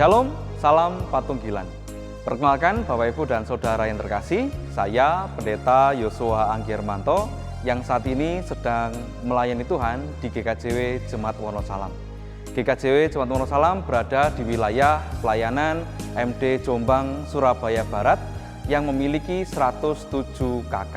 Shalom, salam Patunggilan. Perkenalkan Bapak Ibu dan Saudara yang terkasih, saya Pendeta Yosua Anggirmanto yang saat ini sedang melayani Tuhan di GKJW Jemaat Wonosalam. GKJW Jemaat Wonosalam berada di wilayah pelayanan MD Jombang, Surabaya Barat yang memiliki 107 KK.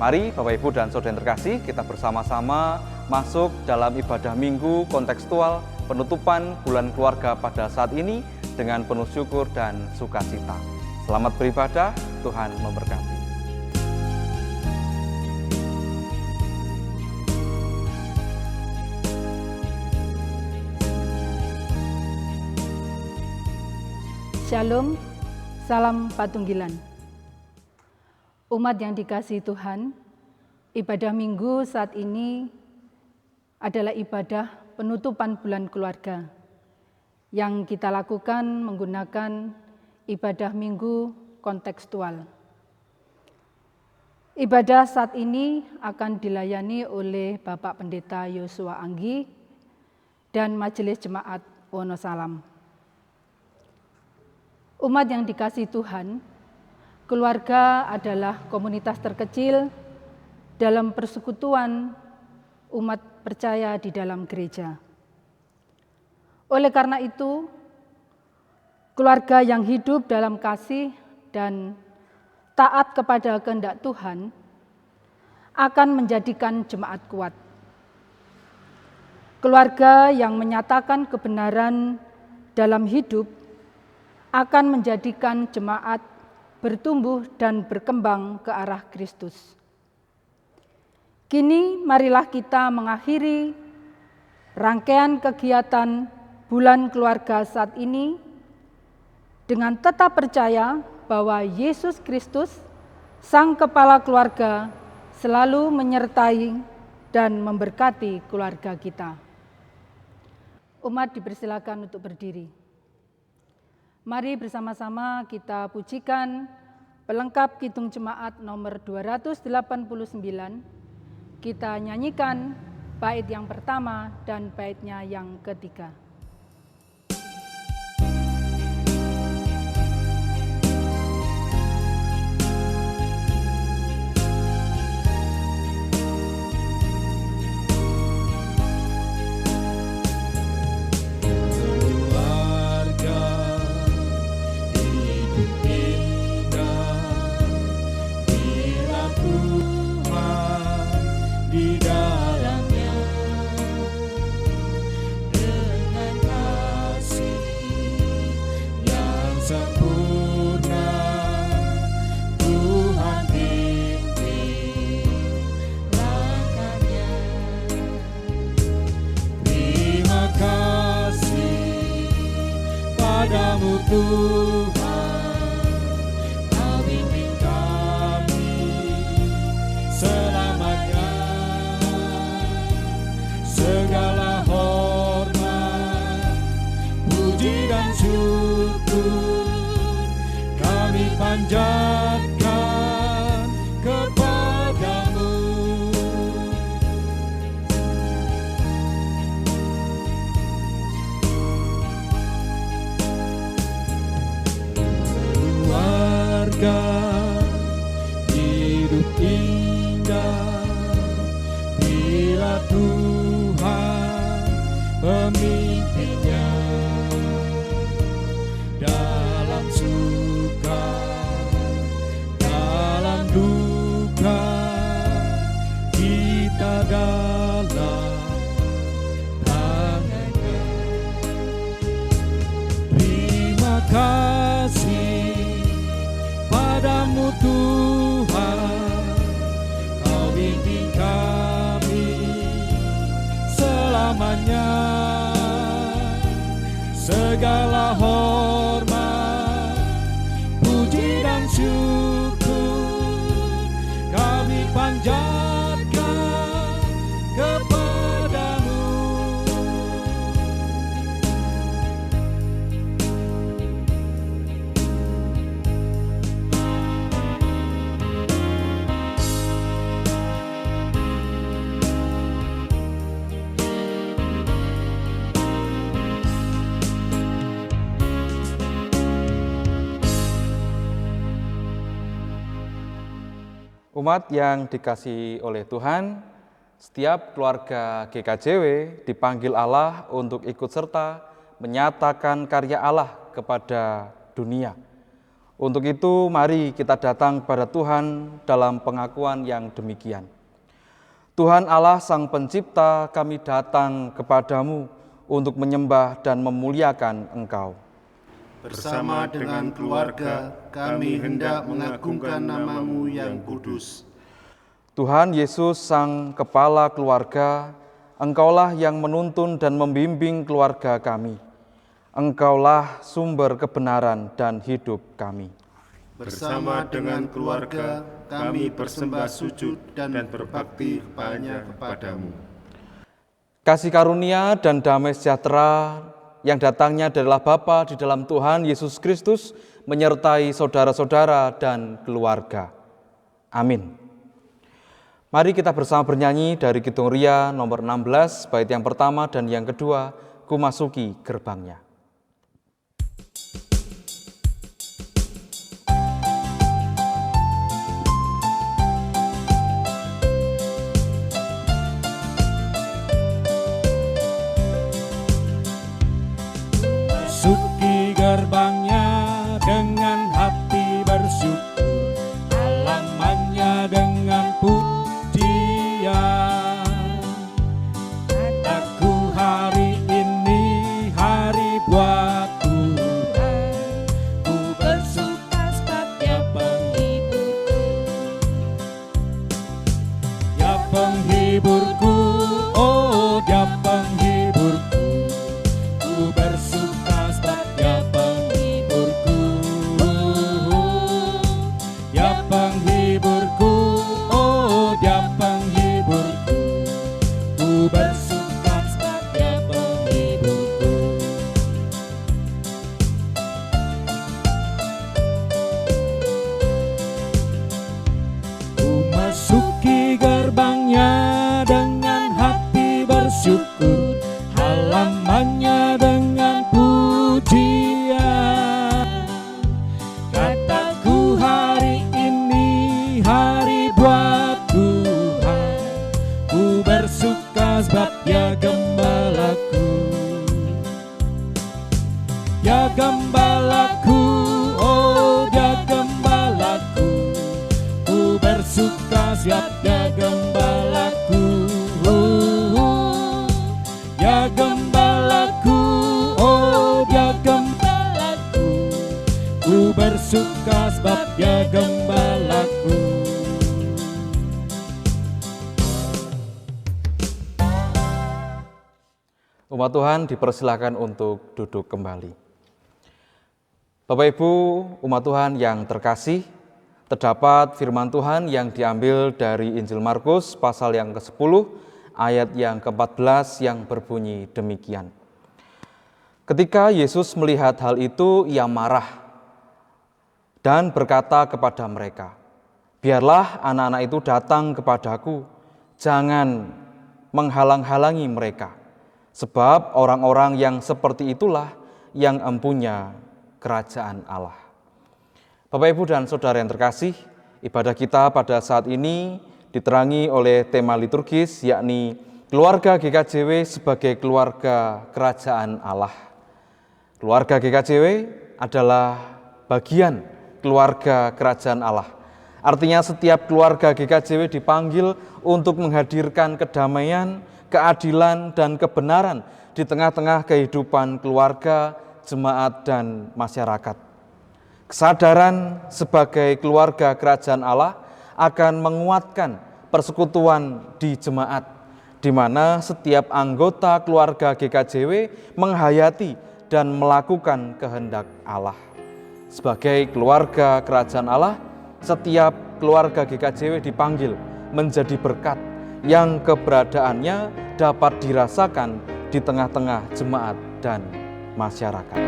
Mari Bapak Ibu dan Saudara yang terkasih, kita bersama-sama masuk dalam ibadah minggu kontekstual penutupan bulan keluarga pada saat ini dengan penuh syukur dan sukacita. Selamat beribadah, Tuhan memberkati. Shalom, salam Patunggilan. Umat yang dikasihi Tuhan, ibadah minggu saat ini adalah ibadah penutupan bulan keluarga yang kita lakukan menggunakan ibadah minggu kontekstual. Ibadah saat ini akan dilayani oleh Bapak Pendeta Yosua Anggi dan Majelis Jemaat Wonosalam. Umat yang dikasihi Tuhan, keluarga adalah komunitas terkecil dalam persekutuan umat percaya di dalam gereja. Oleh karena itu, keluarga yang hidup dalam kasih dan taat kepada kehendak Tuhan akan menjadikan jemaat kuat. Keluarga yang menyatakan kebenaran dalam hidup akan menjadikan jemaat bertumbuh dan berkembang ke arah Kristus. Kini marilah kita mengakhiri rangkaian kegiatan bulan keluarga saat ini dengan tetap percaya bahwa Yesus Kristus, Sang Kepala Keluarga, selalu menyertai dan memberkati keluarga kita. Umat dipersilakan untuk berdiri. Mari bersama-sama kita pujikan pelengkap Kidung Jemaat nomor 289. Kita nyanyikan bait yang pertama dan baitnya yang ketiga. Tuhan, Kau bimbing kami selamanya. Segala hormat, puji dan syukur kami panjatkan kepadamu. Hidup indah bila Tuhan pemimpinnya, dalam suka, dalam duka, kita dalam tangannya. Terima kasih padamu Tuhan, Kau bimbing kami selamanya. Segala hormat, puji dan syukur kami panjatkan kepadamu. Umat yang dikasihi oleh Tuhan, setiap keluarga GKJW dipanggil Allah untuk ikut serta menyatakan karya Allah kepada dunia. Untuk itu, mari kita datang kepada Tuhan dalam pengakuan yang demikian. Tuhan Allah Sang Pencipta, kami datang kepadamu untuk menyembah dan memuliakan Engkau. Bersama dengan keluarga, kami hendak mengagungkan nama-Mu yang kudus. Tuhan Yesus, Sang Kepala Keluarga, Engkaulah yang menuntun dan membimbing keluarga kami. Engkaulah sumber kebenaran dan hidup kami. Bersama dengan keluarga, kami bersembah sujud dan berbakti hanya kepadamu. Kasih karunia dan damai sejahtera yang datangnya adalah Bapa di dalam Tuhan Yesus Kristus menyertai saudara-saudara dan keluarga. Amin. Mari kita bersama bernyanyi dari Kidung Ria nomor 16, bait yang pertama dan yang kedua, Ku Masuki Gerbangnya. Masuki gerbangnya dengan hati bersyukur, halamannya dengan pujian. Aku hari ini hari buat Tuhan, ku bersuka sebab Dia penghiburku. Dia penghiburku, oh Dia penghiburku. Ku bersuka sebab Dia penghiburku. Dia penghiburku, oh Dia penghiburku. Ku bersuka sebab Dia penghiburku. Ku masuki gerbangnya dengan hati bersyukur, halamannya dengan pujian. Kataku hari ini hari buat Tuhan, ku bersuka sebab Dia gembalaku. Dia gembalaku, oh Dia gembalaku. Ku bersuka sebab Dia gembalaku. Dia gembalaku, oh Dia gembalaku. Ku bersuka sebab Dia gembalaku. Umat Tuhan dipersilakan untuk duduk kembali. Bapak Ibu, umat Tuhan yang terkasih, terdapat firman Tuhan yang diambil dari Injil Markus pasal yang ke-10, ayat yang ke-14 yang berbunyi demikian. Ketika Yesus melihat hal itu, Ia marah dan berkata kepada mereka, "Biarlah anak-anak itu datang kepadaku, jangan menghalang-halangi mereka, sebab orang-orang yang seperti itulah yang empunya kerajaan Allah." Bapak, Ibu, dan Saudara yang terkasih, ibadah kita pada saat ini diterangi oleh tema liturgis, yakni keluarga GKJW sebagai keluarga kerajaan Allah. Keluarga GKJW adalah bagian keluarga kerajaan Allah. Artinya setiap keluarga GKJW dipanggil untuk menghadirkan kedamaian, keadilan, dan kebenaran di tengah-tengah kehidupan keluarga, jemaat, dan masyarakat. Kesadaran sebagai keluarga kerajaan Allah akan menguatkan persekutuan di jemaat, di mana setiap anggota keluarga GKJW menghayati dan melakukan kehendak Allah. Sebagai keluarga kerajaan Allah, setiap keluarga GKJW dipanggil menjadi berkat yang keberadaannya dapat dirasakan di tengah-tengah jemaat dan masyarakat.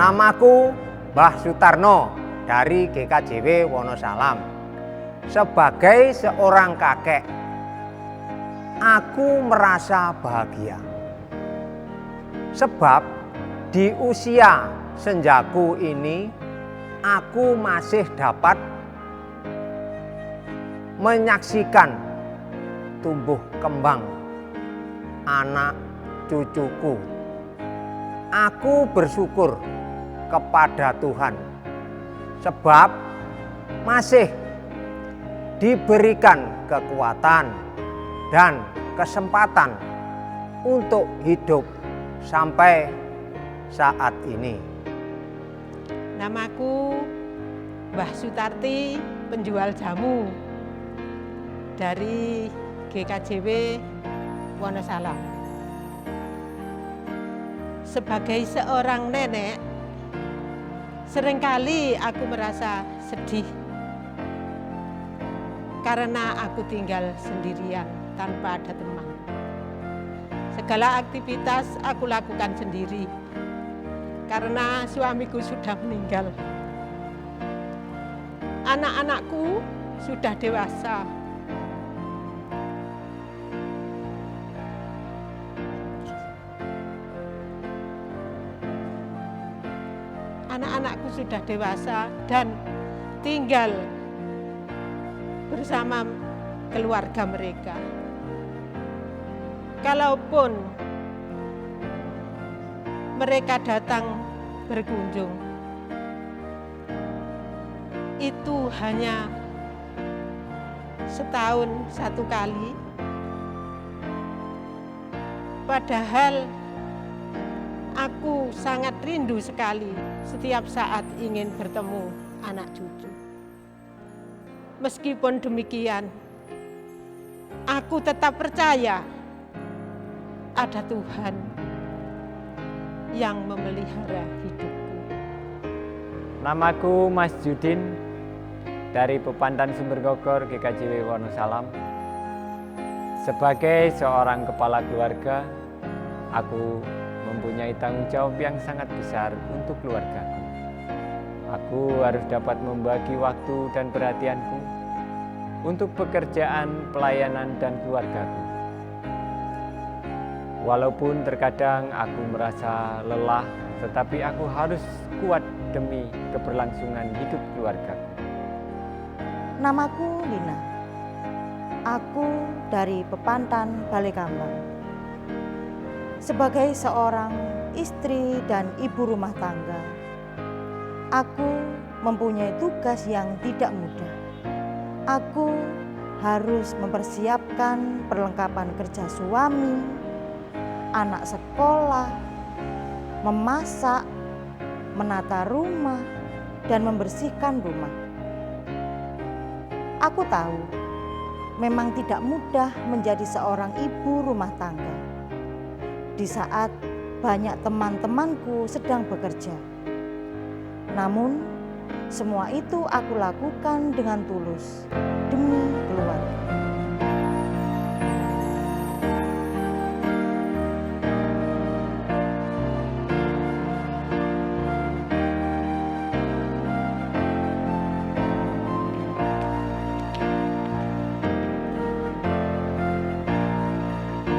Namaku Mbah Sutarno dari GKJW Wonosalam. Sebagai seorang kakek, aku merasa bahagia. Sebab di usia senjaku ini, aku masih dapat menyaksikan tumbuh kembang anak cucuku. Aku bersyukur kepada Tuhan sebab masih diberikan kekuatan dan kesempatan untuk hidup sampai saat ini. Namaku Mbah Sutarti, penjual jamu dari GKJW Wonosalam. Sebagai seorang nenek, seringkali aku merasa sedih karena aku tinggal sendirian tanpa ada teman. Segala aktivitas aku lakukan sendiri karena suamiku sudah meninggal. Anak-anakku sudah dewasa. Anak-anakku sudah dewasa dan tinggal bersama keluarga mereka. Kalaupun mereka datang berkunjung, itu hanya setahun satu kali. Padahal aku sangat rindu sekali setiap saat ingin bertemu anak cucu. Meskipun demikian, aku tetap percaya ada Tuhan yang memelihara hidupku. Namaku Mas Judin dari Pepandan Sumbergogor GKJW Wonosalam. Sebagai seorang kepala keluarga, aku mempunyai tanggung jawab yang sangat besar untuk keluargaku. Aku harus dapat membagi waktu dan perhatianku untuk pekerjaan, pelayanan, dan keluargaku. Walaupun terkadang aku merasa lelah, tetapi aku harus kuat demi keberlangsungan hidup keluargaku. Namaku Lina. Aku dari Pepandan Balekambang. Sebagai seorang istri dan ibu rumah tangga, aku mempunyai tugas yang tidak mudah. Aku harus mempersiapkan perlengkapan kerja suami, anak sekolah, memasak, menata rumah, dan membersihkan rumah. Aku tahu memang tidak mudah menjadi seorang ibu rumah tangga di saat banyak teman-temanku sedang bekerja. Namun, semua itu aku lakukan dengan tulus demi keluarga.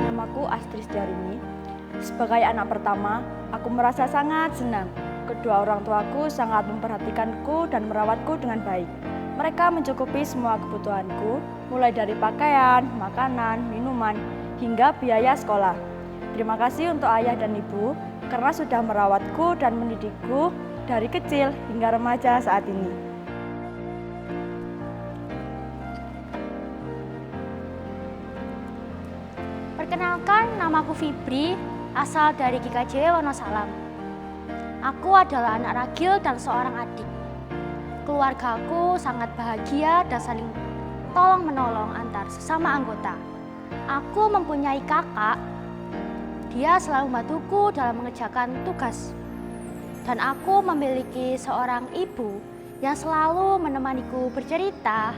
Namaku Astris Darini. Sebagai anak pertama, aku merasa sangat senang. Kedua orang tuaku sangat memperhatikanku dan merawatku dengan baik. Mereka mencukupi semua kebutuhanku, mulai dari pakaian, makanan, minuman, hingga biaya sekolah. Terima kasih untuk ayah dan ibu karena sudah merawatku dan mendidikku dari kecil hingga remaja saat ini. Perkenalkan, namaku Fibri, asal dari GKJW Wonosalam. Aku adalah anak ragil dan seorang adik. Keluargaku sangat bahagia dan saling tolong-menolong antar sesama anggota. Aku mempunyai kakak. Dia selalu membantuku dalam mengerjakan tugas. Dan aku memiliki seorang ibu yang selalu menemaniku bercerita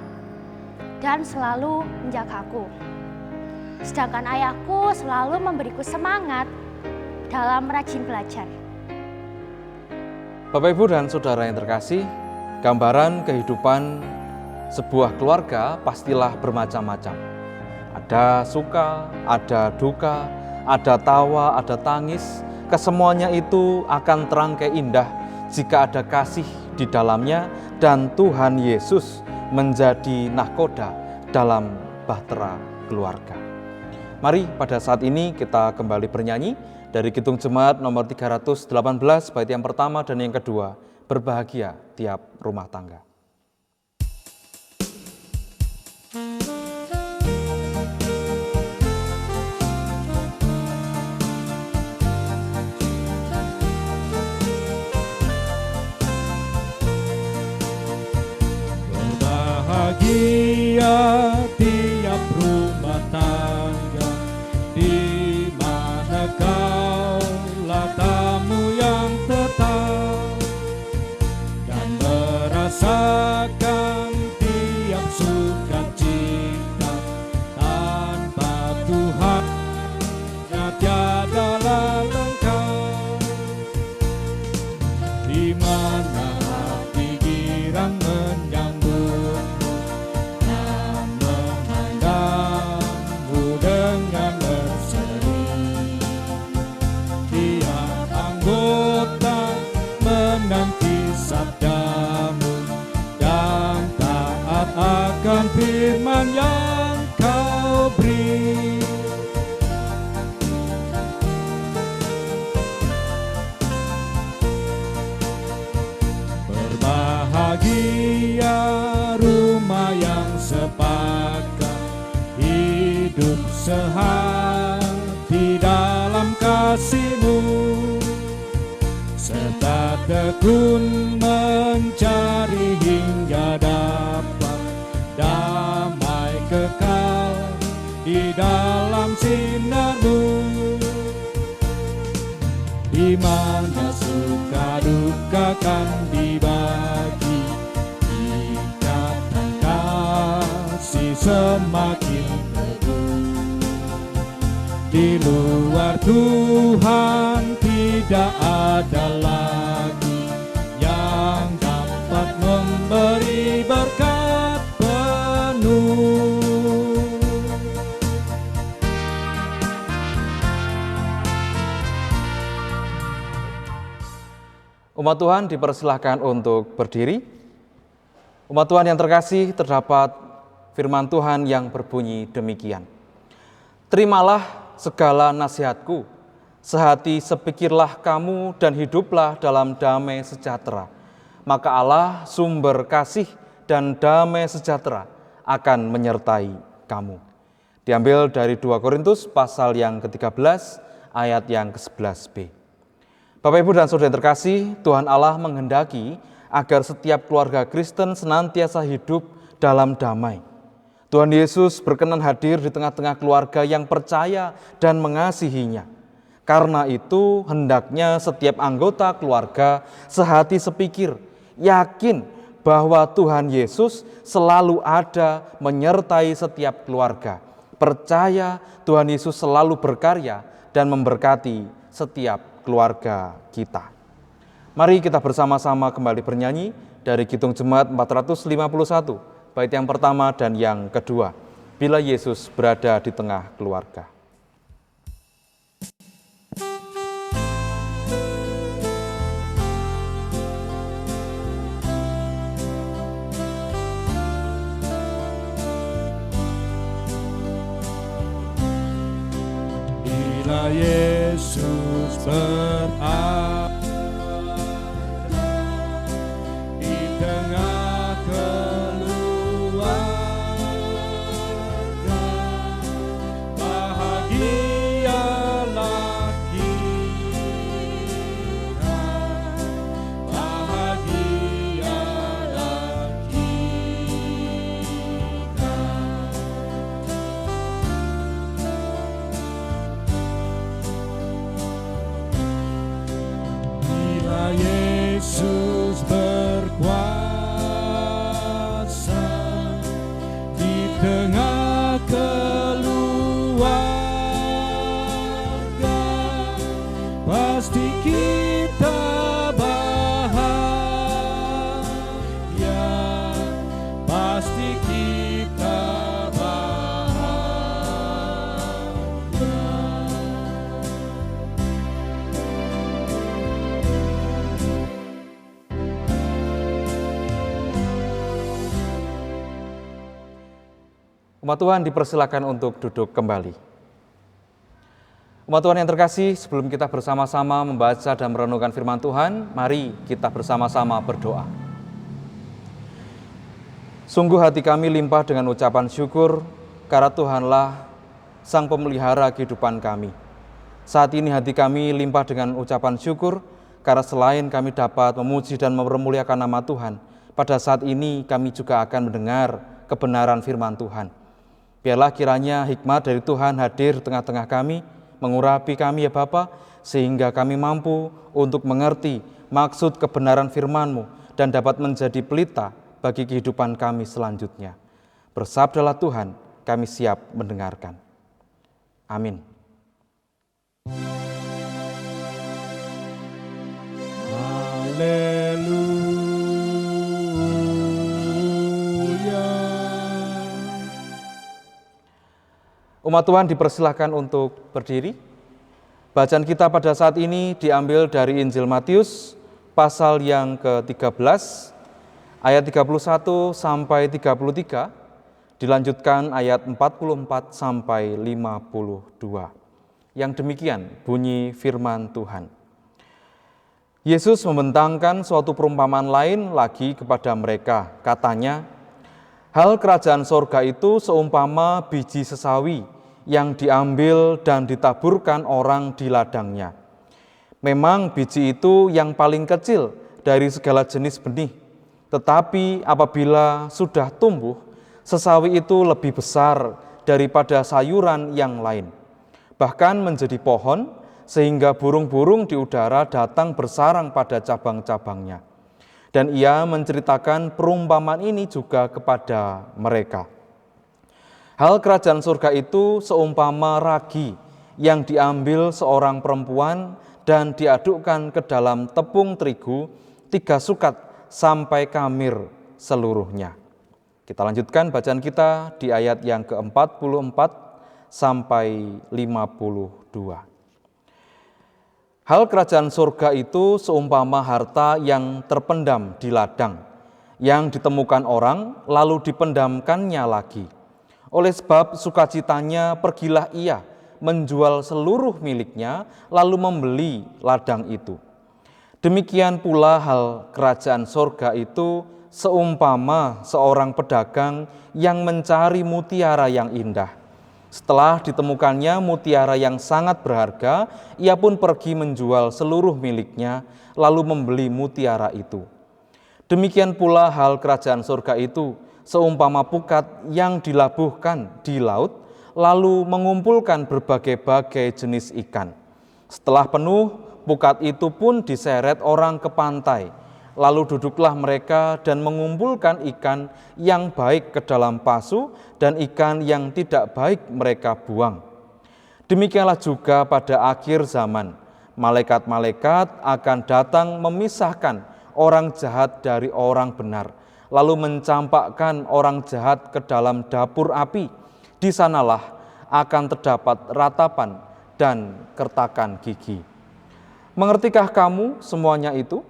dan selalu menjagaku. Sedangkan ayahku selalu memberiku semangat dalam rajin belajar. Bapak, Ibu, dan Saudara yang terkasih, gambaran kehidupan sebuah keluarga pastilah bermacam-macam. Ada suka, ada duka, ada tawa, ada tangis. Kesemuanya itu akan terangkai indah jika ada kasih di dalamnya dan Tuhan Yesus menjadi nahkoda dalam bahtera keluarga. Mari pada saat ini kita kembali bernyanyi dari Kidung Jemaat nomor 318 bait yang pertama dan yang kedua, berbahagia tiap rumah tangga. Berbahagia tiap rumah tangga, di mana kaulah tamu yang tetap, dan merasakan tiap sukacita. Tanpa Tuhan tiadalah lengkap, di mana hati girang menyambutmu dan memandangmu dengan berseri. Tiap anggota menanti sabdamu dan taat akan firman yang kau beri. Berbahagia rumah yang sepakat, hidup sehati dalam kasih-Mu, serta tekun mencari hingga dapat damai kekal di dalam sinar-Mu, di mana suka duka kan dibagi, ikatan kasih semakin teguh. Di luar Tuhan tidak ada lagi yang dapat memberi berkat penuh. Umat Tuhan dipersilahkan untuk berdiri. Umat Tuhan yang terkasih, terdapat firman Tuhan yang berbunyi demikian. Terimalah segala nasihatku, sehati sepikirlah kamu dan hiduplah dalam damai sejahtera. Maka Allah sumber kasih dan damai sejahtera akan menyertai kamu. Diambil dari 2 Korintus pasal yang ke-13 ayat yang ke-11b. Bapak, Ibu, dan Saudara yang terkasih, Tuhan Allah menghendaki agar setiap keluarga Kristen senantiasa hidup dalam damai. Tuhan Yesus berkenan hadir di tengah-tengah keluarga yang percaya dan mengasihinya. Karena itu, hendaknya setiap anggota keluarga sehati sepikir, yakin bahwa Tuhan Yesus selalu ada menyertai setiap keluarga. Percaya Tuhan Yesus selalu berkarya dan memberkati setiap keluarga kita. Mari kita bersama-sama kembali bernyanyi dari Kidung Jemaat 451, bait yang pertama dan yang kedua, Bila Yesus Berada di Tengah Keluarga. Bila Yesus berada di tengah keluarga, bahagialah kita, bahagialah kita. Umat Tuhan dipersilakan untuk duduk kembali. Umat Tuhan yang terkasih, sebelum kita bersama-sama membaca dan merenungkan firman Tuhan, mari kita bersama-sama berdoa. Sungguh hati kami limpah dengan ucapan syukur, karena Tuhanlah Sang Pemelihara kehidupan kami. Saat ini hati kami limpah dengan ucapan syukur, karena selain kami dapat memuji dan memuliakan nama Tuhan, pada saat ini kami juga akan mendengar kebenaran firman Tuhan. Biarlah kiranya hikmat dari Tuhan hadir di tengah-tengah kami, mengurapi kami ya Bapa, sehingga kami mampu untuk mengerti maksud kebenaran firman-Mu dan dapat menjadi pelita bagi kehidupan kami selanjutnya. Bersabdalah Tuhan, kami siap mendengarkan. Amin. Umat Tuhan dipersilahkan untuk berdiri. Bacaan kita pada saat ini diambil dari Injil Matius pasal yang ke-13 ayat 31 sampai 33, dilanjutkan ayat 44 sampai 52. Yang demikian bunyi firman Tuhan. Yesus membentangkan suatu perumpamaan lain lagi kepada mereka. Katanya, hal kerajaan sorga itu seumpama biji sesawi yang diambil dan ditaburkan orang di ladangnya. Memang biji itu yang paling kecil dari segala jenis benih, tetapi apabila sudah tumbuh, sesawi itu lebih besar daripada sayuran yang lain, bahkan menjadi pohon, sehingga burung-burung di udara datang bersarang pada cabang-cabangnya. Dan ia menceritakan perumpamaan ini juga kepada mereka. Hal kerajaan surga itu seumpama ragi yang diambil seorang perempuan dan diadukkan ke dalam tepung terigu 3 sukat sampai kamir seluruhnya. Kita lanjutkan bacaan kita di ayat yang ke-44 sampai 52. Hal kerajaan surga itu seumpama harta yang terpendam di ladang, yang ditemukan orang lalu dipendamkannya lagi. Oleh sebab sukacitanya pergilah ia menjual seluruh miliknya lalu membeli ladang itu. Demikian pula hal kerajaan sorga itu seumpama seorang pedagang yang mencari mutiara yang indah. Setelah ditemukannya mutiara yang sangat berharga, ia pun pergi menjual seluruh miliknya lalu membeli mutiara itu. Demikian pula hal kerajaan sorga itu seumpama pukat yang dilabuhkan di laut, lalu mengumpulkan berbagai-bagai jenis ikan. Setelah penuh, pukat itu pun diseret orang ke pantai. Lalu duduklah mereka dan mengumpulkan ikan yang baik ke dalam pasu dan ikan yang tidak baik mereka buang. Demikianlah juga pada akhir zaman, malaikat-malaikat akan datang memisahkan orang jahat dari orang benar, lalu mencampakkan orang jahat ke dalam dapur api. Di sanalah akan terdapat ratapan dan kertakan gigi. Mengertikah kamu semuanya itu?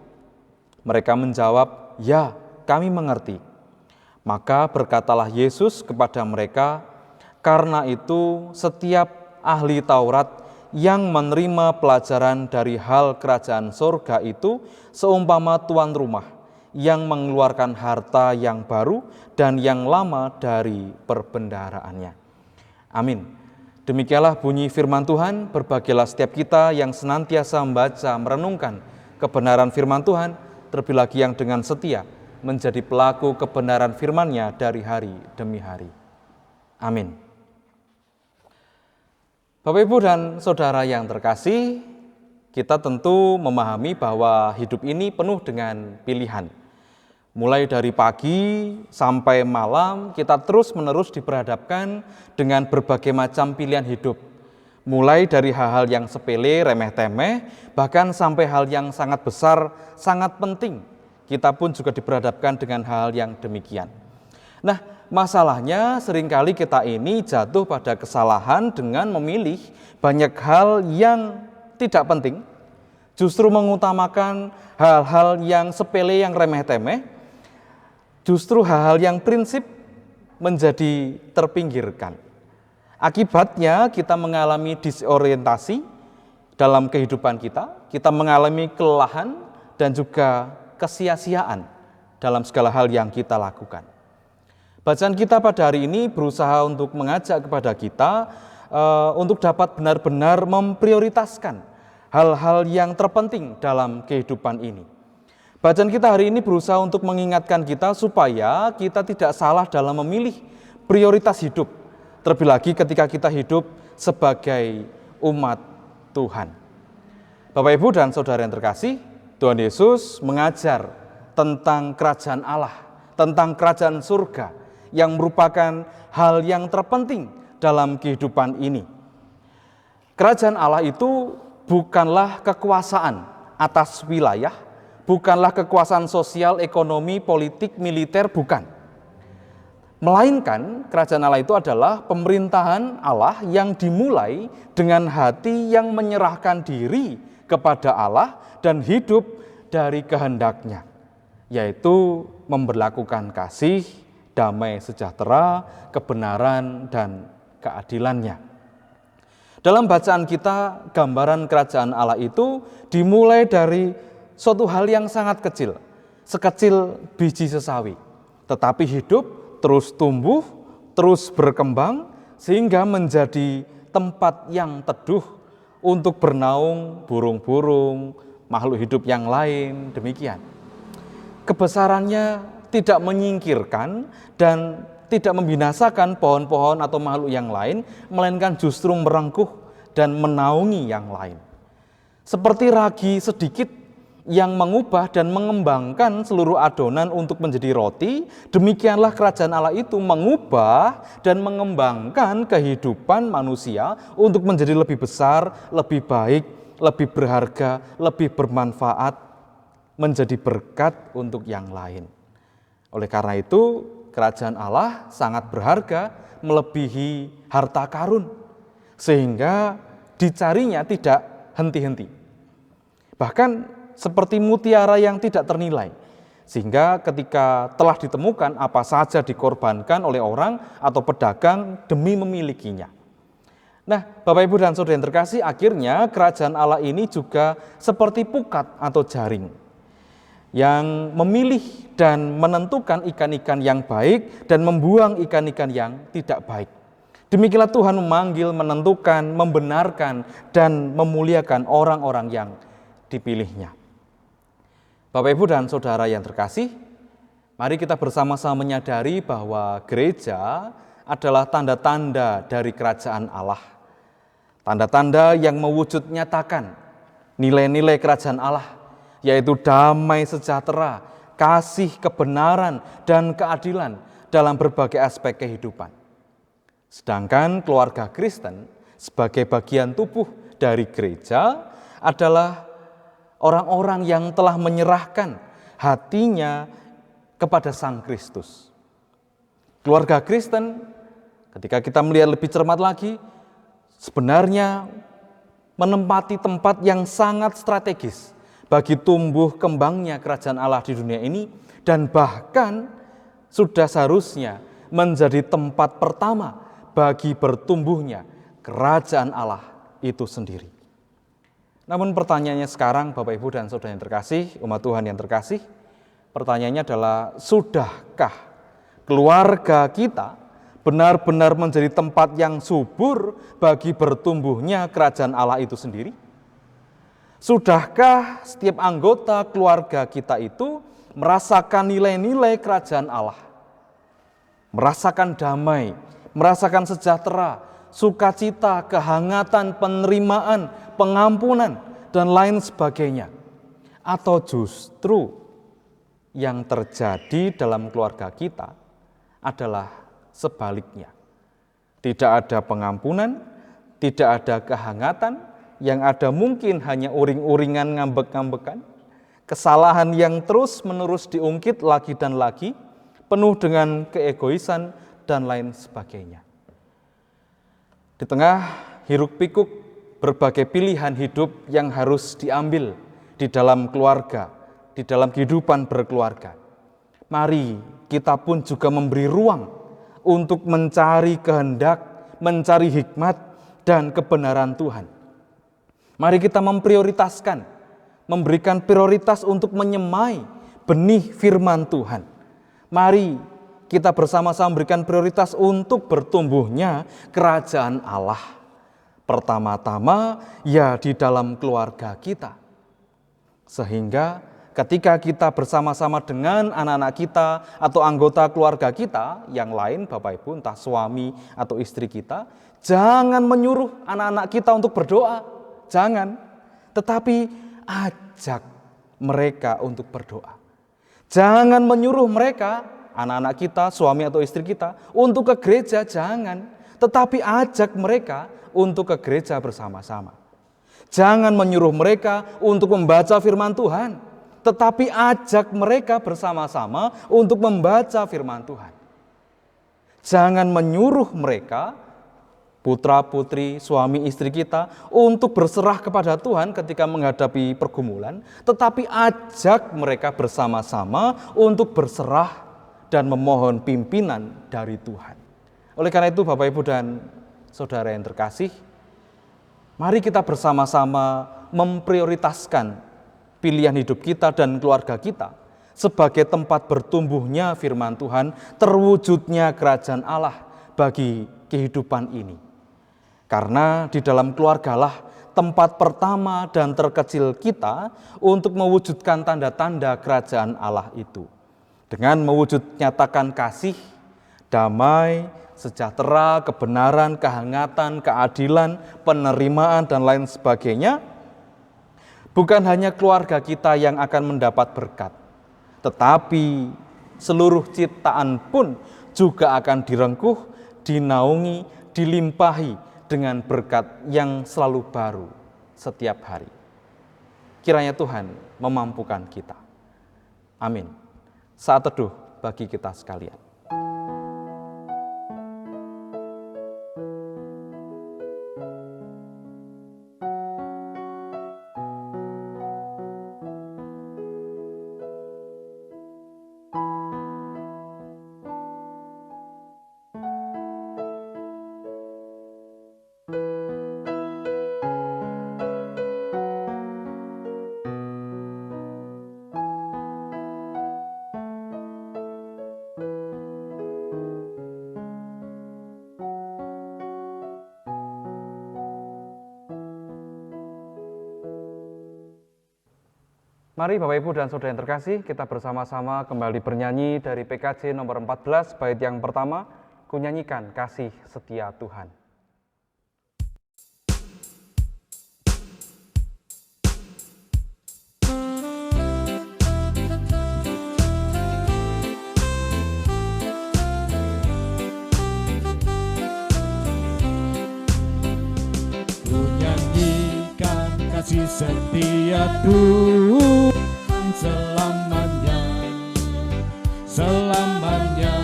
Mereka menjawab, ya, kami mengerti. Maka berkatalah Yesus kepada mereka, karena itu setiap ahli Taurat yang menerima pelajaran dari hal kerajaan sorga itu seumpama tuan rumah yang mengeluarkan harta yang baru dan yang lama dari perbendaharaannya. Amin. Demikianlah bunyi firman Tuhan. Berbahagialah setiap kita yang senantiasa membaca, merenungkan kebenaran firman Tuhan, terlebih lagi yang dengan setia menjadi pelaku kebenaran firman-Nya dari hari demi hari. Amin. Bapak, Ibu, dan Saudara yang terkasih, kita tentu memahami bahwa hidup ini penuh dengan pilihan. Mulai dari pagi sampai malam, kita terus-menerus diperhadapkan dengan berbagai macam pilihan hidup. Mulai dari hal-hal yang sepele, remeh-temeh, bahkan sampai hal yang sangat besar, sangat penting. Kita pun juga diperhadapkan dengan hal yang demikian. Nah, masalahnya seringkali kita ini jatuh pada kesalahan dengan memilih banyak hal yang tidak penting, justru mengutamakan hal-hal yang sepele, yang remeh-temeh, justru hal-hal yang prinsip menjadi terpinggirkan. Akibatnya kita mengalami disorientasi dalam kehidupan kita mengalami kelelahan dan juga kesia-siaan dalam segala hal yang kita lakukan. Bacaan kita pada hari ini berusaha untuk mengajak kepada kita untuk dapat benar-benar memprioritaskan hal-hal yang terpenting dalam kehidupan ini. Bacaan kita hari ini berusaha untuk mengingatkan kita supaya kita tidak salah dalam memilih prioritas hidup, terlebih lagi ketika kita hidup sebagai umat Tuhan. Bapak, Ibu, dan saudara yang terkasih, Tuhan Yesus mengajar tentang kerajaan Allah, tentang kerajaan surga yang merupakan hal yang terpenting dalam kehidupan ini. Kerajaan Allah itu bukanlah kekuasaan atas wilayah, bukanlah kekuasaan sosial, ekonomi, politik, militer, bukan. Melainkan kerajaan Allah itu adalah pemerintahan Allah yang dimulai dengan hati yang menyerahkan diri kepada Allah dan hidup dari kehendak-Nya, yaitu memberlakukan kasih, damai sejahtera, kebenaran, dan keadilan-Nya. Dalam bacaan kita, gambaran kerajaan Allah itu dimulai dari suatu hal yang sangat kecil, sekecil biji sesawi, tetapi hidup, terus tumbuh, terus berkembang, sehingga menjadi tempat yang teduh untuk bernaung burung-burung, makhluk hidup yang lain, demikian. Kebesarannya tidak menyingkirkan dan tidak membinasakan pohon-pohon atau makhluk yang lain, melainkan justru merengkuh dan menaungi yang lain. Seperti ragi sedikit yang mengubah dan mengembangkan seluruh adonan untuk menjadi roti, demikianlah kerajaan Allah itu mengubah dan mengembangkan kehidupan manusia untuk menjadi lebih besar, lebih baik, lebih berharga, lebih bermanfaat, menjadi berkat untuk yang lain. Oleh karena itu, kerajaan Allah sangat berharga, melebihi harta karun, sehingga dicarinya tidak henti-henti. Bahkan seperti mutiara yang tidak ternilai, sehingga ketika telah ditemukan apa saja dikorbankan oleh orang atau pedagang demi memilikinya. Nah, Bapak, Ibu, dan saudara yang terkasih, akhirnya kerajaan Allah ini juga seperti pukat atau jaring yang memilih dan menentukan ikan-ikan yang baik dan membuang ikan-ikan yang tidak baik. Demikianlah Tuhan memanggil, menentukan, membenarkan, dan memuliakan orang-orang yang dipilihnya. Bapak, Ibu, dan saudara yang terkasih, mari kita bersama-sama menyadari bahwa gereja adalah tanda-tanda dari kerajaan Allah. Tanda-tanda yang mewujud nyatakan nilai-nilai kerajaan Allah, yaitu damai sejahtera, kasih, kebenaran, dan keadilan dalam berbagai aspek kehidupan. Sedangkan keluarga Kristen sebagai bagian tubuh dari gereja adalah orang-orang yang telah menyerahkan hatinya kepada Sang Kristus. Keluarga Kristen, ketika kita melihat lebih cermat lagi, sebenarnya menempati tempat yang sangat strategis bagi tumbuh kembangnya kerajaan Allah di dunia ini, dan bahkan sudah seharusnya menjadi tempat pertama bagi bertumbuhnya kerajaan Allah itu sendiri. Namun pertanyaannya sekarang, Bapak, Ibu, dan saudara yang terkasih, umat Tuhan yang terkasih, pertanyaannya adalah, sudahkah keluarga kita benar-benar menjadi tempat yang subur bagi bertumbuhnya kerajaan Allah itu sendiri? Sudahkah setiap anggota keluarga kita itu merasakan nilai-nilai kerajaan Allah? Merasakan damai, merasakan sejahtera, sukacita, kehangatan, penerimaan, pengampunan, dan lain sebagainya. Atau justru yang terjadi dalam keluarga kita adalah sebaliknya. Tidak ada pengampunan, tidak ada kehangatan, yang ada mungkin hanya uring-uringan, ngambek-ngambekan, kesalahan yang terus-menerus diungkit lagi dan lagi, penuh dengan keegoisan dan lain sebagainya. Di tengah hiruk-pikuk berbagai pilihan hidup yang harus diambil di dalam keluarga, di dalam kehidupan berkeluarga, mari kita pun juga memberi ruang untuk mencari kehendak, mencari hikmat dan kebenaran Tuhan. Mari kita memprioritaskan, memberikan prioritas untuk menyemai benih firman Tuhan. Mari kita bersama-sama memberikan prioritas untuk bertumbuhnya kerajaan Allah. Pertama-tama ya di dalam keluarga kita. Sehingga ketika kita bersama-sama dengan anak-anak kita atau anggota keluarga kita yang lain, Bapak Ibu, entah suami atau istri kita, jangan menyuruh anak-anak kita untuk berdoa. Jangan, tetapi ajak mereka untuk berdoa. Jangan menyuruh mereka, anak-anak kita, suami atau istri kita, untuk ke gereja, jangan. Tetapi ajak mereka untuk ke gereja bersama-sama. Jangan menyuruh mereka untuk membaca firman Tuhan, tetapi ajak mereka bersama-sama untuk membaca firman Tuhan. Jangan menyuruh mereka, putra-putri, suami istri kita, untuk berserah kepada Tuhan ketika menghadapi pergumulan, tetapi ajak mereka bersama-sama untuk berserah dan memohon pimpinan dari Tuhan. Oleh karena itu, Bapak Ibu dan Saudara yang terkasih, mari kita bersama-sama memprioritaskan pilihan hidup kita dan keluarga kita sebagai tempat bertumbuhnya firman Tuhan, terwujudnya kerajaan Allah bagi kehidupan ini. Karena di dalam keluargalah tempat pertama dan terkecil kita untuk mewujudkan tanda-tanda kerajaan Allah itu. Dengan mewujud nyatakan kasih, damai, sejahtera, kebenaran, kehangatan, keadilan, penerimaan, dan lain sebagainya, bukan hanya keluarga kita yang akan mendapat berkat, tetapi seluruh ciptaan pun juga akan direngkuh, dinaungi, dilimpahi dengan berkat yang selalu baru setiap hari. Kiranya Tuhan memampukan kita. Amin. Saat teduh bagi kita sekalian. Mari Bapak Ibu dan Saudara yang terkasih, kita bersama-sama kembali bernyanyi dari PKJ nomor 14, bait yang pertama, ku nyanyikan kasih setia Tuhan. Ku nyanyikan kasih setia Tuhan selamanya, selamanya.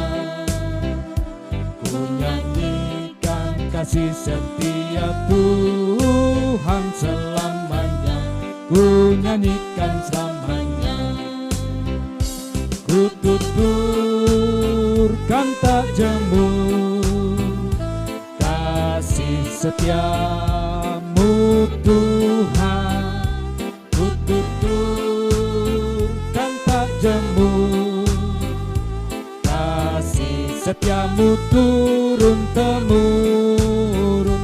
Ku nyanyikan kasih setia Tuhan selamanya, ku nyanyikan selamanya. Ku tuturkan tak jemu kasih setiamu Tuhan, ku tuturkan tak jemu kasih setiamu turun-temurun.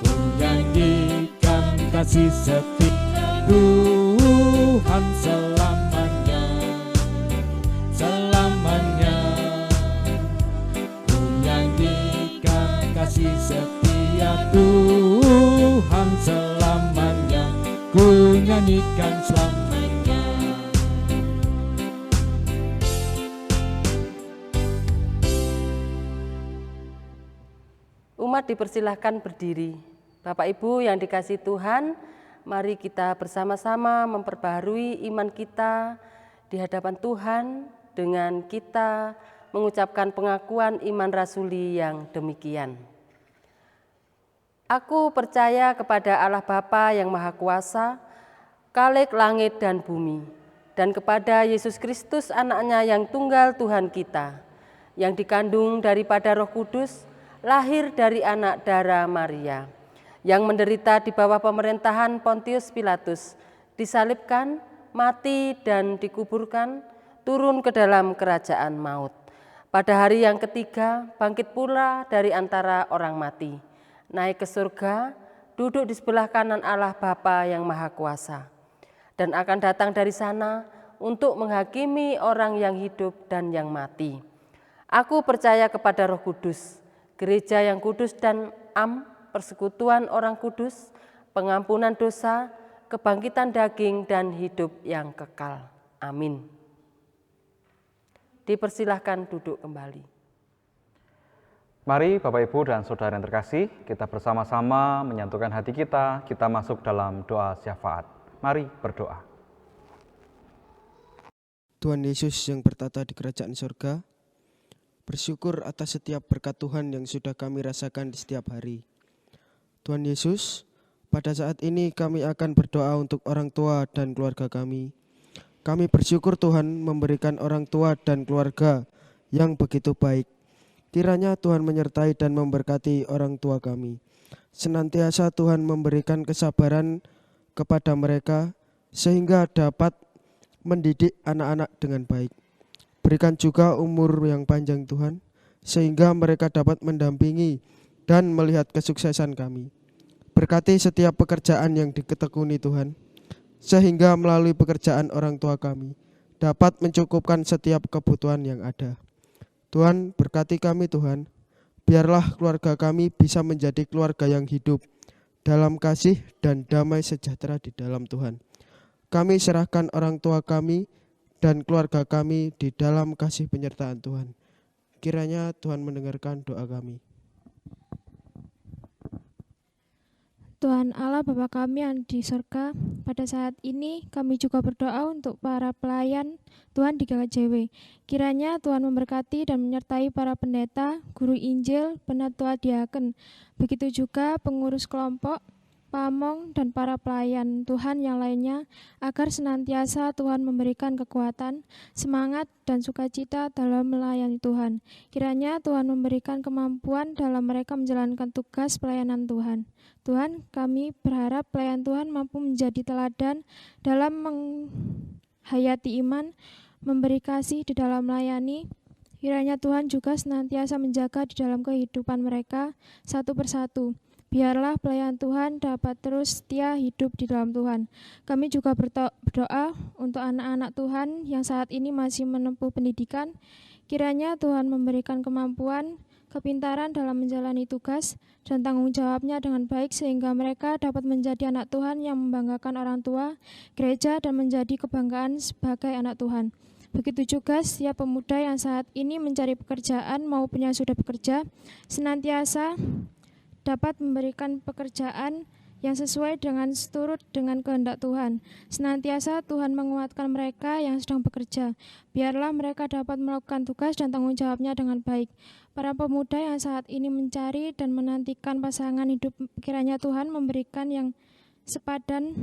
Ku nyanyikan kasih setia Tuhan selamanya, selamanya. Ku nyanyikan kasih setia Tuhan selamanya, ku nyanyikan selamanya. Umat dipersilahkan berdiri. Bapak Ibu yang dikasihi Tuhan, mari kita bersama-sama memperbaharui iman kita di hadapan Tuhan dengan kita mengucapkan pengakuan iman rasuli yang demikian. Aku percaya kepada Allah Bapa yang Maha Kuasa, Khalik langit dan bumi, dan kepada Yesus Kristus anaknya yang tunggal Tuhan kita, yang dikandung daripada Roh Kudus, lahir dari anak darah Maria, yang menderita di bawah pemerintahan Pontius Pilatus, disalibkan, mati dan dikuburkan, turun ke dalam kerajaan maut. Pada hari yang ketiga, bangkit pula dari antara orang mati, naik ke surga, duduk di sebelah kanan Allah Bapa yang Maha Kuasa, dan akan datang dari sana untuk menghakimi orang yang hidup dan yang mati. Aku percaya kepada Roh Kudus, gereja yang kudus dan persekutuan orang kudus, pengampunan dosa, kebangkitan daging dan hidup yang kekal. Amin. Dipersilahkan duduk kembali. Mari Bapak Ibu dan Saudara yang terkasih, kita bersama-sama menyatukan hati kita masuk dalam doa syafaat. Mari berdoa. Tuhan Yesus yang bertata di kerajaan surga, bersyukur atas setiap berkat Tuhan yang sudah kami rasakan di setiap hari. Tuhan Yesus, pada saat ini kami akan berdoa untuk orang tua dan keluarga kami. Kami bersyukur Tuhan memberikan orang tua dan keluarga yang begitu baik. Kiranya Tuhan menyertai dan memberkati orang tua kami. Senantiasa Tuhan memberikan kesabaran kepada mereka sehingga dapat mendidik anak-anak dengan baik. Berikan juga umur yang panjang Tuhan, sehingga mereka dapat mendampingi dan melihat kesuksesan kami. Berkati setiap pekerjaan yang ditekuni Tuhan, sehingga melalui pekerjaan orang tua kami dapat mencukupkan setiap kebutuhan yang ada. Tuhan, berkati kami Tuhan, biarlah keluarga kami bisa menjadi keluarga yang hidup dalam kasih dan damai sejahtera di dalam Tuhan. Kami serahkan orang tua kami dan keluarga kami di dalam kasih penyertaan Tuhan. Kiranya Tuhan mendengarkan doa kami. Tuhan Allah Bapa kami yang di surga, pada saat ini kami juga berdoa untuk para pelayan Tuhan di GKJW. Kiranya Tuhan memberkati dan menyertai para pendeta, guru Injil, penatua diaken, begitu juga pengurus kelompok, pamong, dan para pelayan Tuhan yang lainnya, agar senantiasa Tuhan memberikan kekuatan, semangat, dan sukacita dalam melayani Tuhan. Kiranya Tuhan memberikan kemampuan dalam mereka menjalankan tugas pelayanan Tuhan. Tuhan, kami berharap pelayan Tuhan mampu menjadi teladan dalam menghayati iman, memberi kasih di dalam melayani. Kiranya Tuhan juga senantiasa menjaga di dalam kehidupan mereka satu persatu. Biarlah pelayan Tuhan dapat terus setia hidup di dalam Tuhan. Kami juga berdoa untuk anak-anak Tuhan yang saat ini masih menempuh pendidikan. Kiranya Tuhan memberikan kemampuan, kepintaran dalam menjalani tugas, dan tanggung jawabnya dengan baik sehingga mereka dapat menjadi anak Tuhan yang membanggakan orang tua, gereja, dan menjadi kebanggaan sebagai anak Tuhan. Begitu juga setiap pemuda yang saat ini mencari pekerjaan maupun yang sudah bekerja, senantiasa dapat memberikan pekerjaan yang sesuai dengan seturut dengan kehendak Tuhan. Senantiasa Tuhan menguatkan mereka yang sedang bekerja. Biarlah mereka dapat melakukan tugas dan tanggung jawabnya dengan baik. Para pemuda yang saat ini mencari dan menantikan pasangan hidup, kiranya Tuhan memberikan yang sepadan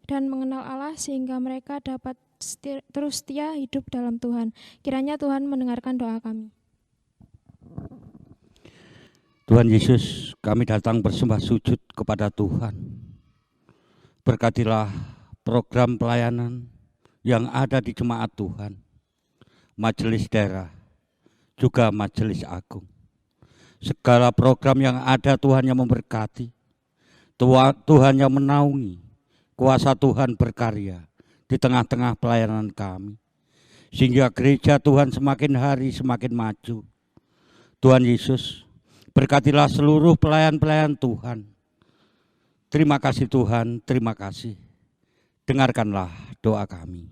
dan mengenal Allah sehingga mereka dapat terus setia hidup dalam Tuhan. Kiranya Tuhan mendengarkan doa kami. Tuhan Yesus, kami datang bersembah sujud kepada Tuhan. Berkatilah program pelayanan yang ada di jemaat Tuhan, majelis daerah, juga majelis agung. Segala program yang ada Tuhan yang memberkati, Tuhan yang menaungi, kuasa Tuhan berkarya di tengah-tengah pelayanan kami. Sehingga gereja Tuhan semakin hari semakin maju. Tuhan Yesus, berkatilah seluruh pelayan-pelayan Tuhan. Terima kasih Tuhan, terima kasih. Dengarkanlah doa kami.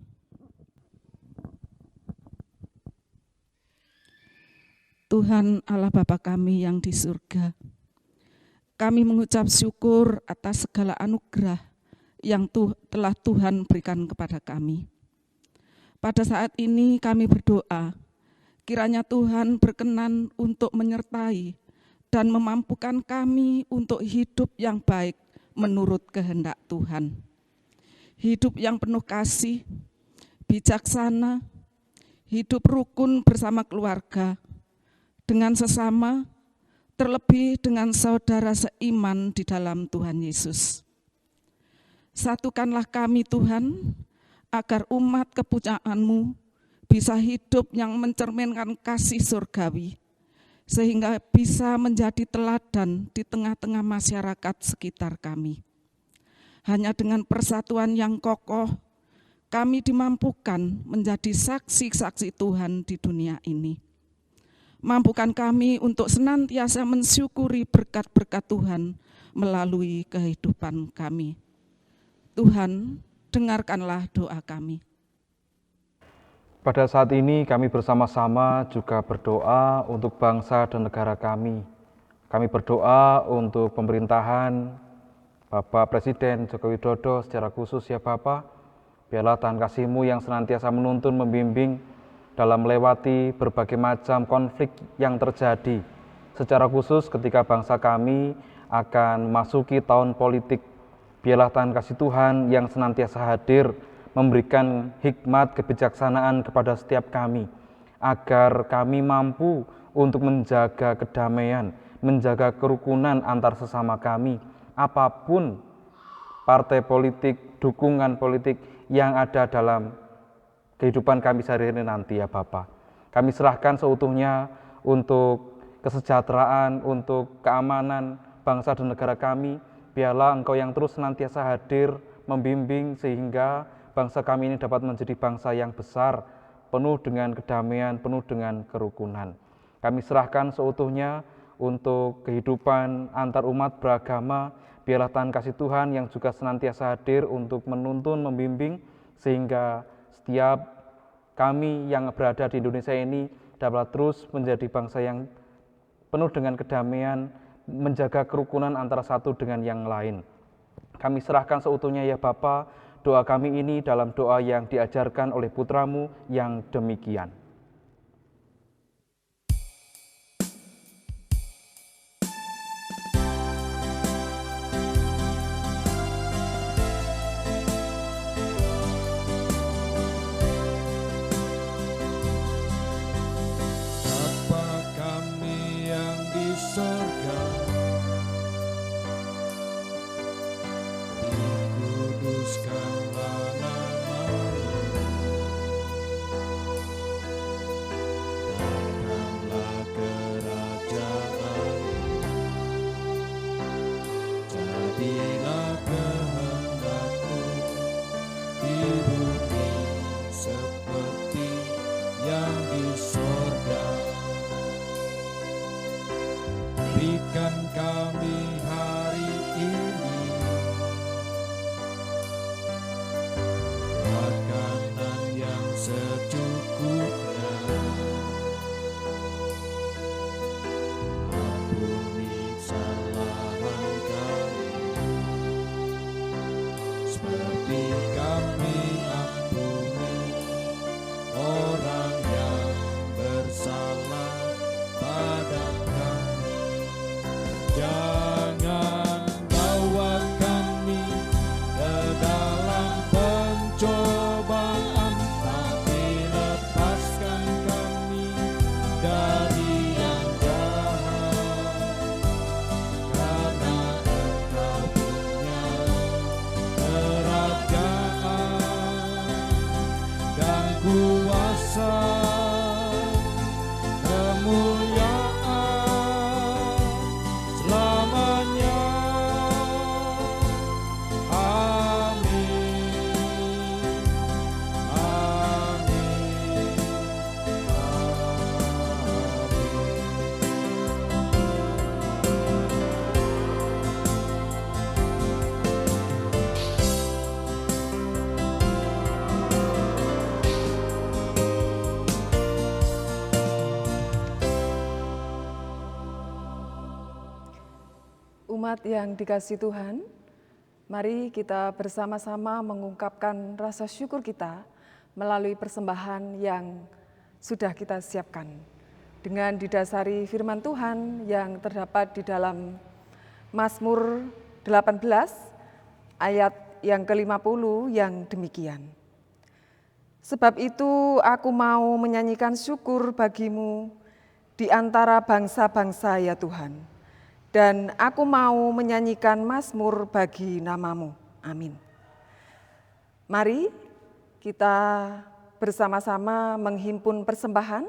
Tuhan Allah Bapa kami yang di surga, kami mengucap syukur atas segala anugerah yang telah Tuhan berikan kepada kami. Pada saat ini kami berdoa, kiranya Tuhan berkenan untuk menyertai dan memampukan kami untuk hidup yang baik menurut kehendak Tuhan. Hidup yang penuh kasih, bijaksana, hidup rukun bersama keluarga, dengan sesama, terlebih dengan saudara seiman di dalam Tuhan Yesus. Satukanlah kami Tuhan, agar umat kepunyaan-Mu bisa hidup yang mencerminkan kasih surgawi, sehingga bisa menjadi teladan di tengah-tengah masyarakat sekitar kami. Hanya dengan persatuan yang kokoh, kami dimampukan menjadi saksi-saksi Tuhan di dunia ini. Mampukan kami untuk senantiasa mensyukuri berkat-berkat Tuhan melalui kehidupan kami. Tuhan, dengarkanlah doa kami. Pada saat ini kami bersama-sama juga berdoa untuk bangsa dan negara kami. Kami berdoa untuk pemerintahan Bapak Presiden Joko Widodo secara khusus ya Bapak. Biarlah Tuhan kasih-Mu yang senantiasa menuntun, membimbing dalam melewati berbagai macam konflik yang terjadi. Secara khusus ketika bangsa kami akan memasuki tahun politik, biarlah Tuhan kasih Tuhan yang senantiasa hadir, memberikan hikmat kebijaksanaan kepada setiap kami, agar kami mampu untuk menjaga kedamaian, menjaga kerukunan antar sesama kami, apapun partai politik, dukungan politik yang ada dalam kehidupan kami sehari-hari nanti ya Bapak. Kami serahkan seutuhnya untuk kesejahteraan, untuk keamanan bangsa dan negara kami. Biarlah Engkau yang terus senantiasa hadir, membimbing sehingga bangsa kami ini dapat menjadi bangsa yang besar, penuh dengan kedamaian, penuh dengan kerukunan. Kami serahkan seutuhnya untuk kehidupan antar umat beragama. Biarlah Tuhan kasih Tuhan yang juga senantiasa hadir untuk menuntun, membimbing, sehingga setiap kami yang berada di Indonesia ini dapat terus menjadi bangsa yang penuh dengan kedamaian, menjaga kerukunan antara satu dengan yang lain. Kami serahkan seutuhnya ya Bapa, doa kami ini dalam doa yang diajarkan oleh putra-Mu yang demikian. Berikan kami hari ini makanan yang secukupnya. Ampuni kesalahan kami seperti kami ampuni orang yang bersalah pada kami. Jangan bawa kami ke dalam pencobaan, tapi lepaskan kami dari yang jahat. Karena Engkau punya kerajaan dan kuasa, kemuliaan selamanya. Amin. Amin. Umat yang dikasihi Tuhan, mari kita bersama-sama mengungkapkan rasa syukur kita melalui persembahan yang sudah kita siapkan. Dengan didasari firman Tuhan yang terdapat di dalam Mazmur 18 ayat yang ke-50 yang demikian. Sebab itu aku mau menyanyikan syukur bagimu di antara bangsa-bangsa ya Tuhan. Dan aku mau menyanyikan mazmur bagi nama-Mu. Amin. Mari kita bersama-sama menghimpun persembahan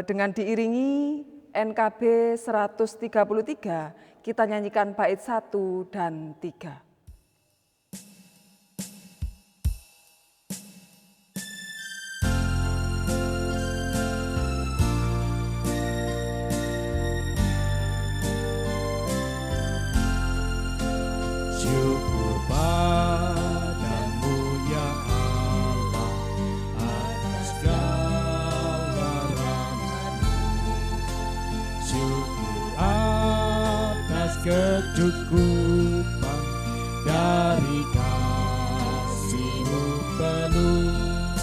dengan diiringi NKB 133, kita nyanyikan bait 1 dan 3. Syukur padamu ya Allah atas segala rahmat-Mu. Syukur atas kecukupan dari kasih-Mu penuh.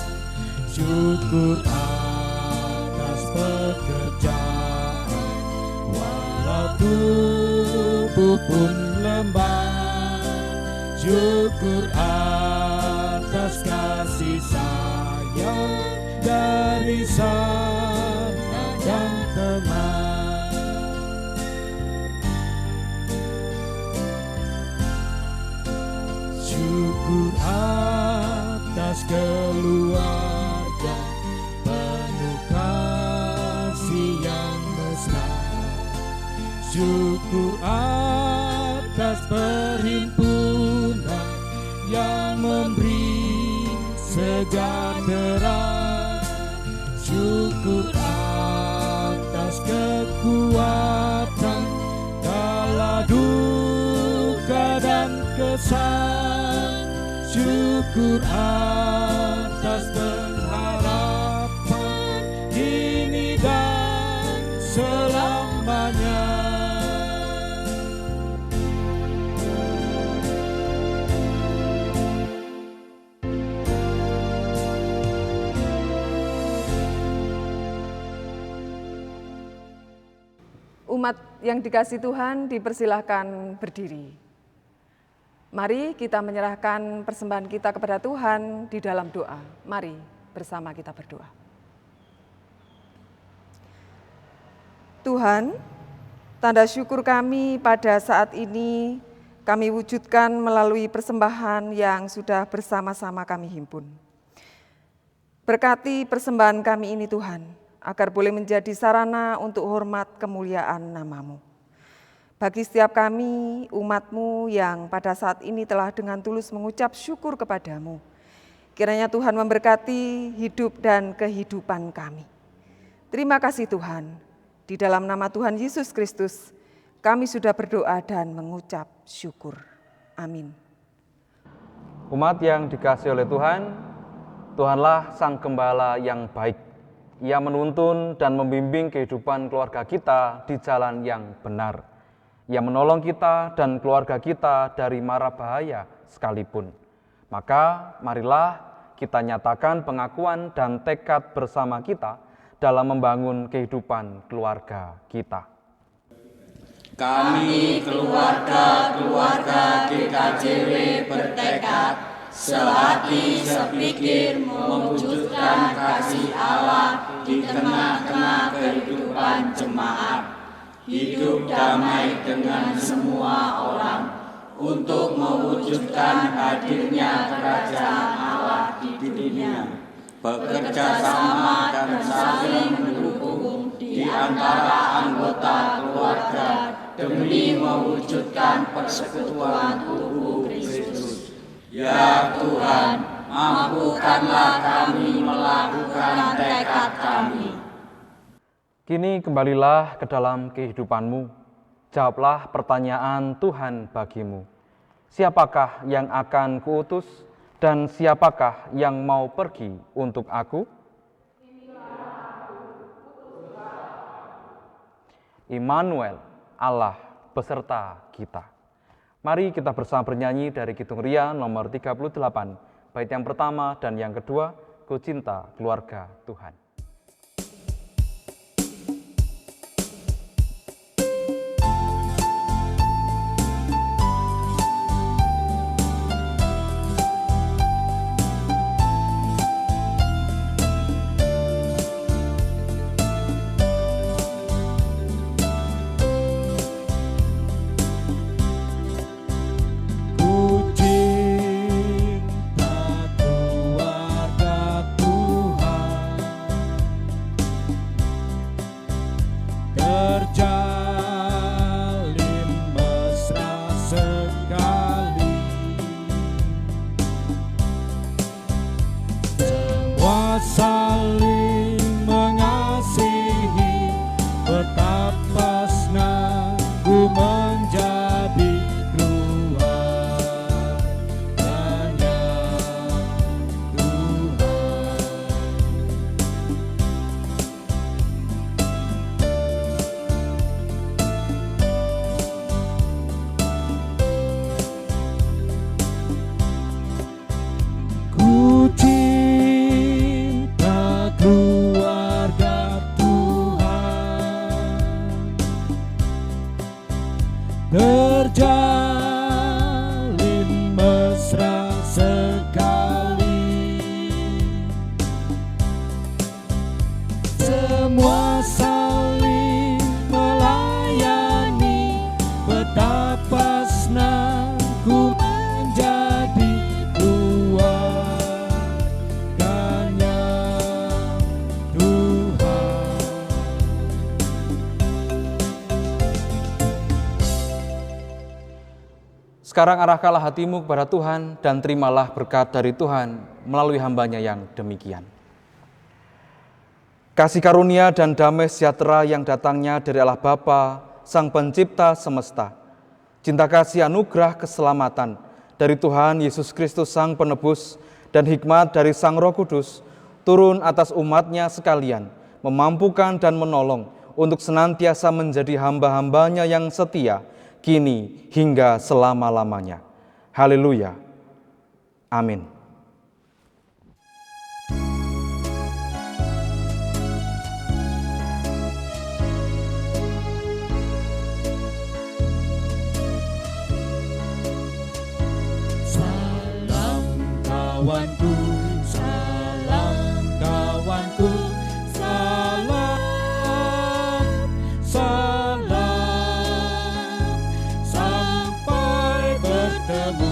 Syukur atas pekerjaan walau tubuh pun lemah. Syukur atas kasih sayang dari sanak dan teman. Syukur atas keluarga penuh kasih yang mesra. Syukur atas perhimpunan yang memberi sejahtera. Syukur atas kekuatan kala duka dan kesal. Syukur atas pengharapan kini dan selamanya. Umat yang dikasihi Tuhan dipersilahkan berdiri. Mari kita menyerahkan persembahan kita kepada Tuhan di dalam doa. Mari bersama kita berdoa. Tuhan, tanda syukur kami pada saat ini kami wujudkan melalui persembahan yang sudah bersama-sama kami himpun. Berkati persembahan kami ini Tuhan, agar boleh menjadi sarana untuk hormat kemuliaan nama-Mu. Bagi setiap kami, umat-Mu yang pada saat ini telah dengan tulus mengucap syukur kepada-Mu, kiranya Tuhan memberkati hidup dan kehidupan kami. Terima kasih Tuhan, di dalam nama Tuhan Yesus Kristus, kami sudah berdoa dan mengucap syukur. Amin. Umat yang dikasihi oleh Tuhan, Tuhanlah Sang Gembala yang baik. Ia menuntun dan membimbing kehidupan keluarga kita di jalan yang benar. Ia menolong kita dan keluarga kita dari mara bahaya sekalipun. Maka marilah kita nyatakan pengakuan dan tekad bersama kita dalam membangun kehidupan keluarga kita. Kami keluarga GKJW bertekad sehati sepikir mewujudkan kasih Allah di tengah-tengah kehidupan jemaat, hidup damai dengan semua orang untuk mewujudkan hadirnya kerajaan Allah di dunia, bekerja sama dan saling mendukung di antara anggota keluarga demi mewujudkan persekutuan tubuh Kristus. Ya Tuhan, mampukanlah kami melakukan tekad kami. Kini kembalilah ke dalam kehidupanmu. Jawablah pertanyaan Tuhan bagimu. Siapakah yang akan kuutus dan siapakah yang mau pergi untuk aku? Immanuel, Allah beserta kita. Mari kita bersama bernyanyi dari Kidung Ria nomor 38, bait yang pertama dan yang kedua, Ku Cinta Keluarga Tuhan. Sekarang arahkanlah hatimu kepada Tuhan dan terimalah berkat dari Tuhan melalui hamba-Nya yang demikian. Kasih karunia dan damai sejahtera yang datangnya dari Allah Bapa, Sang Pencipta semesta, cinta kasih anugerah keselamatan dari Tuhan Yesus Kristus Sang Penebus, dan hikmat dari Sang Roh Kudus turun atas umat-Nya sekalian, memampukan dan menolong untuk senantiasa menjadi hamba-hamba-Nya yang setia, kini hingga selama-lamanya. Haleluya. Amin. Salam kawanku, salam kawanku, salam, salam, sampai bertemu